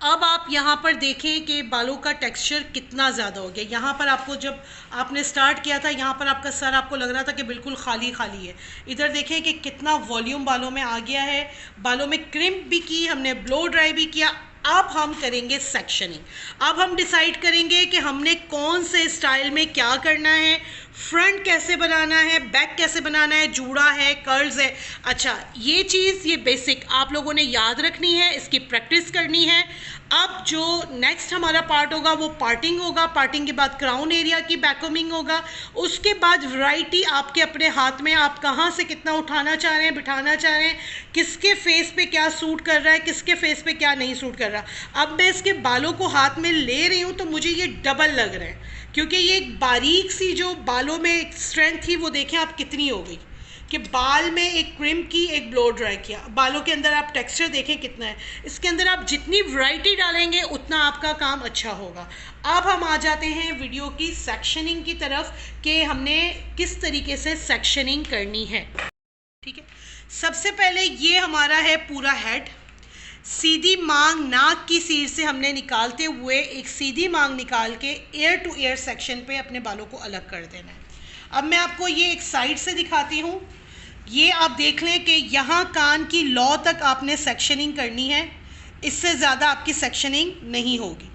अब आप यहाँ पर देखें कि बालों का टेक्सचर कितना ज़्यादा हो गया। यहाँ पर आपको जब आपने स्टार्ट किया था, यहाँ पर आपका सर आपको लग रहा था कि बिल्कुल खाली खाली है। इधर देखें कि कितना वॉल्यूम बालों में आ गया है। बालों में क्रिम्प भी की हमने, ब्लो ड्राई भी किया। अब हम करेंगे सेक्शनिंग। अब हम डिसाइड करेंगे कि हमने कौन से स्टाइल में क्या करना है, फ्रंट कैसे बनाना है, बैक कैसे बनाना है, जूड़ा है, कर्ल्स है। अच्छा, ये चीज़, ये बेसिक आप लोगों ने याद रखनी है, इसकी प्रैक्टिस करनी है। अब जो नेक्स्ट हमारा पार्ट होगा वो पार्टिंग होगा। पार्टिंग के बाद क्राउन एरिया की बैककमिंग होगा। उसके बाद वैरायटी आपके अपने हाथ में, आप कहाँ से कितना उठाना चाह रहे हैं, बिठाना चाह रहे हैं, किसके फेस पे क्या सूट कर रहा है, किसके फेस पे क्या नहीं सूट कर रहा। अब मैं इसके बालों को हाथ में ले रही हूँ तो मुझे ये डबल लग रहा है, क्योंकि ये एक बारीक सी जो बालों में एक स्ट्रेंथ थी वो देखें आप कितनी हो गई कि बाल में एक क्रिम की, एक ब्लो ड्राई किया। बालों के अंदर आप टेक्सचर देखें कितना है। इसके अंदर आप जितनी वैरायटी डालेंगे उतना आपका काम अच्छा होगा। अब हम आ जाते हैं वीडियो की सेक्शनिंग की तरफ कि हमने किस तरीके से सेक्शनिंग करनी है। ठीक है, सबसे पहले ये हमारा है पूरा हेड। सीधी मांग नाक की सीध से हमने निकालते हुए एक सीधी मांग निकाल के एयर टू एयर सेक्शन पे अपने बालों को अलग कर देना है। अब मैं आपको ये एक साइड से दिखाती हूँ। ये आप देख लें कि यहाँ कान की लौ तक आपने सेक्शनिंग करनी है, इससे ज़्यादा आपकी सेक्शनिंग नहीं होगी।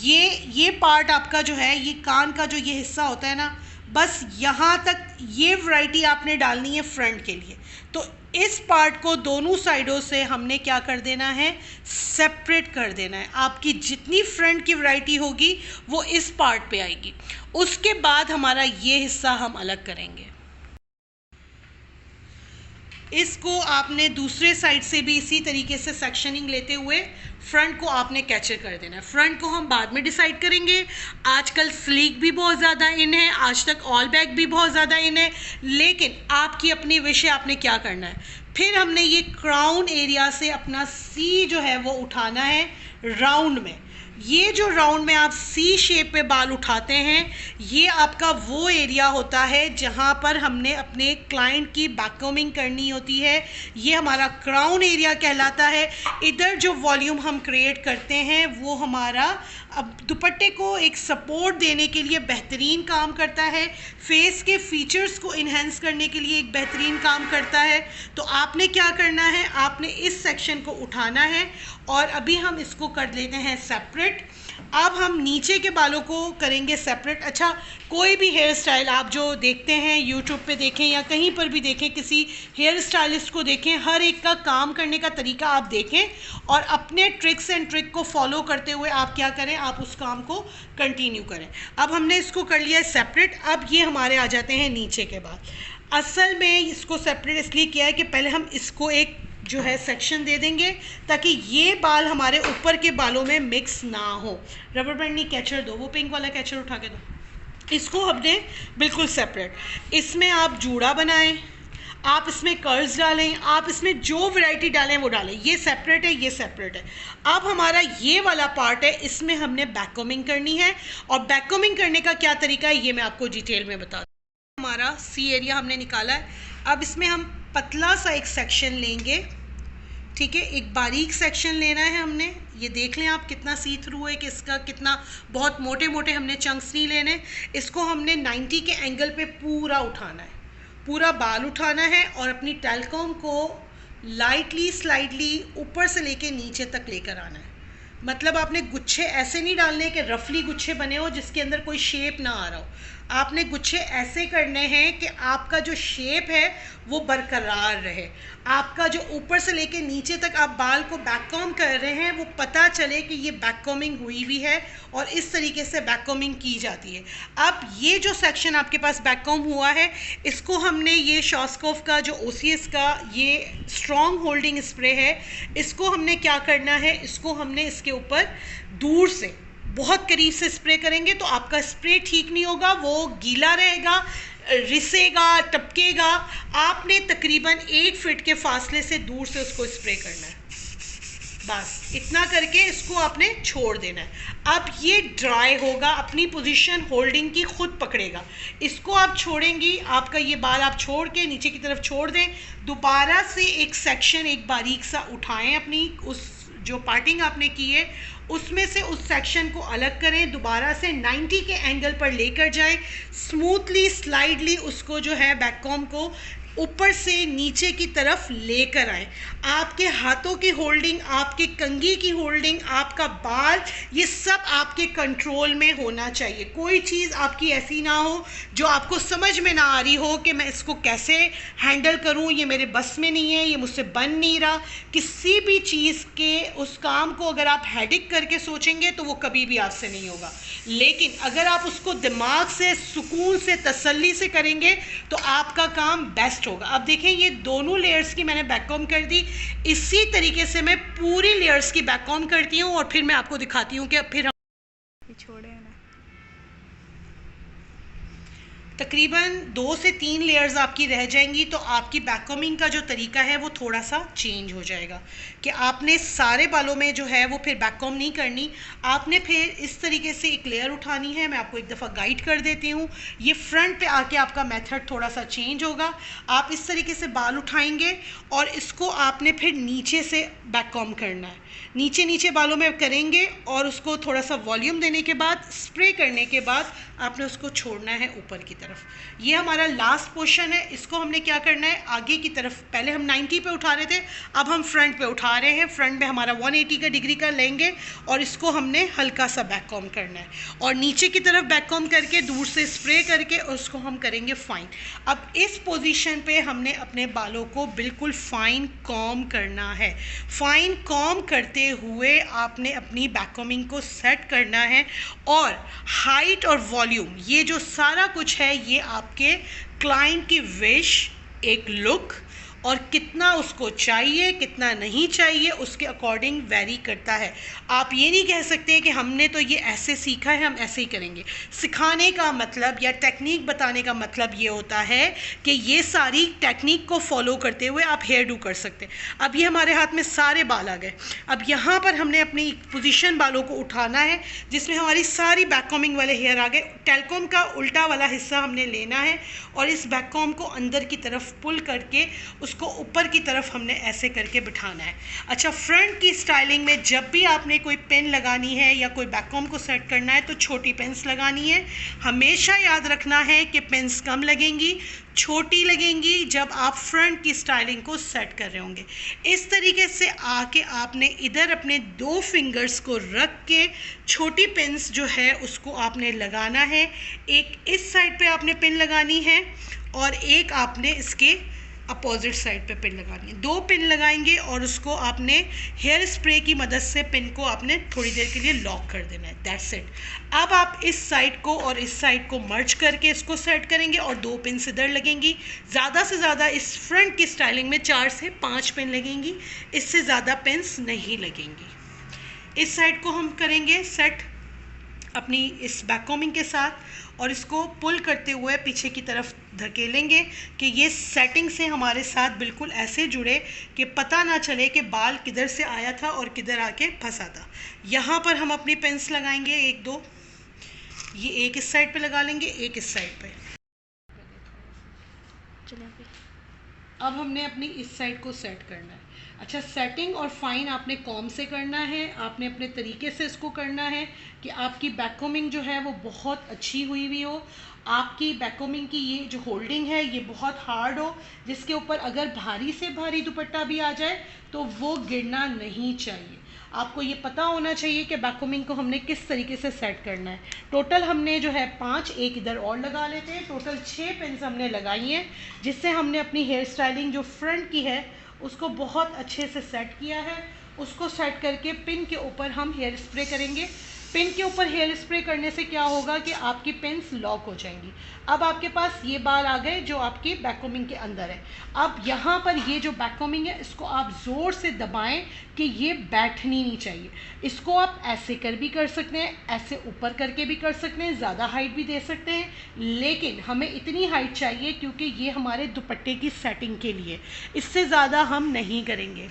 ये पार्ट आपका जो है, ये कान का जो ये हिस्सा होता है ना, बस यहाँ तक ये वैरायटी आपने डालनी है फ्रंट के लिए। तो इस पार्ट को दोनों साइडों से हमने क्या कर देना है, सेपरेट कर देना है। आपकी जितनी फ्रंट की वैरायटी होगी वो इस पार्ट पे आएगी। उसके बाद हमारा ये हिस्सा हम अलग करेंगे। इसको आपने दूसरे साइड से भी इसी तरीके से सेक्शनिंग लेते हुए फ्रंट को आपने कैचर कर देना है। फ्रंट को हम बाद में डिसाइड करेंगे। आजकल स्लीक भी बहुत ज़्यादा इन है, आज तक ऑल बैक भी बहुत ज़्यादा इन है, लेकिन आपकी अपनी विश है आपने क्या करना है। फिर हमने ये क्राउन एरिया से अपना सी जो है वो उठाना है राउंड में। ये जो राउंड में आप सी शेप में बाल उठाते हैं, ये आपका वो एरिया होता है जहाँ पर हमने अपने क्लाइंट की बैककमिंग करनी होती है। ये हमारा क्राउन एरिया कहलाता है। इधर जो वॉल्यूम हम क्रिएट करते हैं वो हमारा अब दुपट्टे को एक सपोर्ट देने के लिए बेहतरीन काम करता है, फेस के फीचर्स को इन्हेंस करने के लिए एक बेहतरीन काम करता है। तो आपने क्या करना है, आपने इस सेक्शन को उठाना है और अभी हम इसको कर लेते हैं सेपरेट। अब हम नीचे के बालों को करेंगे सेपरेट। अच्छा, कोई भी हेयर स्टाइल आप जो देखते हैं यूट्यूब पे देखें या कहीं पर भी देखें, किसी हेयर स्टाइलिस्ट को देखें, हर एक का काम करने का तरीका आप देखें और अपने ट्रिक्स एंड ट्रिक को फॉलो करते हुए आप क्या करें, आप उस काम को कंटिन्यू करें। अब हमने इसको कर लिया है सेपरेट। अब ये हमारे आ जाते हैं नीचे के बाल। असल में इसको सेपरेट इसलिए किया है कि पहले हम इसको एक जो है सेक्शन दे देंगे ताकि ये बाल हमारे ऊपर के बालों में मिक्स ना हो। रबर बैंड नहीं, कैचर दो, वो पिंक वाला कैचर उठा के दो। इसको हमने बिल्कुल सेपरेट। इसमें आप जूड़ा बनाएं, आप इसमें कर्ल्स डालें, आप इसमें जो वैरायटी डालें वो डालें। ये सेपरेट है, ये सेपरेट है। अब हमारा ये वाला पार्ट है, इसमें हमने बैककमिंग करनी है। और बैककमिंग करने का क्या तरीका है ये मैं आपको डिटेल में बता दूँ। हमारा सी एरिया हमने निकाला है। अब इसमें हम पतला सा एक सेक्शन लेंगे। ठीक है, एक बारीक सेक्शन लेना है हमने। ये देख लें आप कितना सी थ्रू है कि इसका कितना, बहुत मोटे मोटे हमने चंक्स नहीं लेने। इसको हमने 90 के एंगल पे पूरा उठाना है, पूरा बाल उठाना है और अपनी टेलकॉम को लाइटली स्लाइडली ऊपर से लेके नीचे तक लेकर आना है। मतलब आपने गुच्छे ऐसे नहीं डालने कि रफली गुच्छे बने हो जिसके अंदर कोई शेप ना आ रहा हो। आपने गुच्छे ऐसे करने हैं कि आपका जो शेप है वो बरकरार रहे। आपका जो ऊपर से लेके नीचे तक आप बाल को बैककॉम कर रहे हैं वो पता चले कि ये बैककॉमिंग हुई भी है और इस तरीके से बैककॉमिंग की जाती है। अब ये जो सेक्शन आपके पास बैककॉम हुआ है, इसको हमने ये शॉस्कोफ का जो OCS का ये स्ट्रॉन्ग होल्डिंग स्प्रे है, इसको हमने क्या करना है, इसको हमने इसके ऊपर दूर से बहुत करीब से स्प्रे करेंगे तो आपका स्प्रे ठीक नहीं होगा, वो गीला रहेगा, रिसेगा, टपकेगा। आपने तकरीबन 1 फीट के फासले से दूर से उसको स्प्रे करना है। बस इतना करके इसको आपने छोड़ देना है। अब ये ड्राई होगा, अपनी पोजीशन होल्डिंग की खुद पकड़ेगा। इसको आप छोड़ेंगी, आपका ये बाल आप छोड़ के नीचे की तरफ छोड़ दें। दोबारा से एक सेक्शन एक बारीक सा उठाएं अपनी उस जो पार्टिंग आपने की है उसमें से उस सेक्शन को अलग करें, दोबारा से 90 के एंगल पर लेकर जाएं, स्मूथली स्लाइडली उसको जो है बैक कॉम को ऊपर से नीचे की तरफ लेकर आए। आपके हाथों की होल्डिंग, आपके कंघी की होल्डिंग, आपका बाल, ये सब आपके कंट्रोल में होना चाहिए। कोई चीज़ आपकी ऐसी ना हो जो आपको समझ में ना आ रही हो कि मैं इसको कैसे हैंडल करूं, ये मेरे बस में नहीं है, ये मुझसे बन नहीं रहा। किसी भी चीज़ के उस काम को अगर आप हेडिक करके सोचेंगे तो वो कभी भी आपसे नहीं होगा, लेकिन अगर आप उसको दिमाग से, सुकून से, तसल्ली से करेंगे तो आपका काम बेस्ट होगा। अब देखें, ये दोनों लेयर्स की मैंने बैक कॉम कर दी। इसी तरीके से मैं पूरी लेयर्स की बैक कॉम करती हूँ और फिर मैं आपको दिखाती हूँ कि फिर हम छोड़े ना। तकरीबन 2 से 3 लेयर्स आपकी रह जाएंगी तो आपकी बैक कॉमिंग का जो तरीका है वो थोड़ा सा चेंज हो जाएगा कि आपने सारे बालों में जो है वो फिर बैक कॉम नहीं करनी। आपने फिर इस तरीके से एक लेयर उठानी है। मैं आपको एक दफ़ा गाइड कर देती हूँ। ये फ्रंट पे आके आपका मेथड थोड़ा सा चेंज होगा। आप इस तरीके से बाल उठाएंगे और इसको आपने फिर नीचे से बैक कॉम करना है। नीचे नीचे बालों में करेंगे और उसको थोड़ा सा वॉल्यूम देने के बाद, स्प्रे करने के बाद आपने उसको छोड़ना है ऊपर की तरफ। ये हमारा लास्ट पोर्शन है। इसको हमने क्या करना है, आगे की तरफ, पहले हम 90 पे उठा रहे थे, अब हम फ्रंट पे उठा रहे हैं। फ्रंट में हमारा 180 का डिग्री का लेंगे और इसको हमने हल्का सा बैक कॉम करना है और नीचे की तरफ बैक कॉम करके दूर से स्प्रे करके उसको हम करेंगे फाइन। अब इस पोजीशन पे हमने अपने बालों को बिल्कुल फाइन कॉम करना है। फाइन कॉम करते हुए आपने अपनी बैक कॉमिंग को सेट करना है और हाइट और वॉल्यूम, ये जो सारा कुछ है ये आपके क्लाइंट की विश, एक लुक और कितना उसको चाहिए कितना नहीं चाहिए उसके अकॉर्डिंग वेरी करता है। आप ये नहीं कह सकते कि हमने तो ये ऐसे सीखा है हम ऐसे ही करेंगे। सिखाने का मतलब या टेक्निक बताने का मतलब ये होता है कि ये सारी टेक्निक को फॉलो करते हुए आप हेयर डू कर सकते हैं। अब ये हमारे हाथ में सारे बाल आ गए। अब यहाँ पर हमने अपनी पोजीशन बालों को उठाना है जिसमें हमारी सारी बैक कॉमिंग वाले हेयर आ गए। टेलकॉम का उल्टा वाला हिस्सा हमने लेना है और इस बैक कॉम को अंदर की तरफ पुल करके उसको ऊपर की तरफ हमने ऐसे करके बिठाना है। अच्छा, फ्रंट की स्टाइलिंग में जब भी आपने कोई पिन लगानी है या कोई बैक कॉम को सेट करना है तो छोटी पिन्स लगानी है। हमेशा याद रखना है कि पिन्स कम लगेंगी, छोटी लगेंगी जब आप फ्रंट की स्टाइलिंग को सेट कर रहे होंगे। इस तरीके से आके आपने इधर अपने 2 फिंगर्स को रख के छोटी पिन्स जो है उसको आपने लगाना है। एक इस साइड पे आपने पिन लगानी है और एक आपने इसके अपोजिट साइड पे पिन लगानी है। 2 पिन लगाएंगे और उसको आपने हेयर स्प्रे की मदद से पिन को आपने थोड़ी देर के लिए लॉक कर देना है। That's it. अब आप इस साइड को और इस साइड को मर्ज करके इसको सेट करेंगे और 2 पिन इधर लगेंगी। ज़्यादा से ज़्यादा इस फ्रंट की स्टाइलिंग में 4 से 5 पिन लगेंगी, इससे ज़्यादा पिन्स नहीं लगेंगी। इस साइड को हम करेंगे सेट अपनी इस बैक कॉमिंग के साथ और इसको पुल करते हुए पीछे की तरफ धकेलेंगे कि ये सेटिंग से हमारे साथ बिल्कुल ऐसे जुड़े कि पता ना चले कि बाल किधर से आया था और किधर आके फंसा था। यहाँ पर हम अपनी पेंस लगाएंगे 1-2, ये एक इस साइड पे लगा लेंगे, एक इस साइड पे। अब हमने अपनी इस साइड को सेट करना है। अच्छा, सेटिंग और फाइन आपने कॉम से करना है, आपने अपने तरीके से इसको करना है कि आपकी बैक कॉमिंग जो है वो बहुत अच्छी हुई हुई हो। आपकी बैक कॉमिंग की ये जो होल्डिंग है ये बहुत हार्ड हो, जिसके ऊपर अगर भारी से भारी दुपट्टा भी आ जाए तो वो गिरना नहीं चाहिए। आपको ये पता होना चाहिए कि बैक कॉमिंग को हमने किस तरीके से सेट करना है। टोटल हमने जो है 5, एक इधर और लगा लेते हैं, टोटल 6 पिन्स हमने लगाई हैं जिससे हमने अपनी हेयर स्टाइलिंग जो फ्रंट की है उसको बहुत अच्छे से सेट किया है। उसको सेट करके पिन के ऊपर हम हेयर स्प्रे करेंगे। पिन के ऊपर हेयर स्प्रे करने से क्या होगा कि आपकी पिन्स लॉक हो जाएंगी। अब आपके पास ये बाल आ गए जो आपकी बैक कॉमिंग के अंदर है। अब यहाँ पर ये जो बैक कॉमिंग है इसको आप ज़ोर से दबाएं कि ये बैठनी नहीं चाहिए। इसको आप ऐसे कर भी कर सकते हैं, ऐसे ऊपर करके भी कर सकते हैं, ज़्यादा हाइट भी दे सकते हैं, लेकिन हमें इतनी हाइट चाहिए क्योंकि ये हमारे दुपट्टे की सेटिंग के लिए, इससे ज़्यादा हम नहीं करेंगे।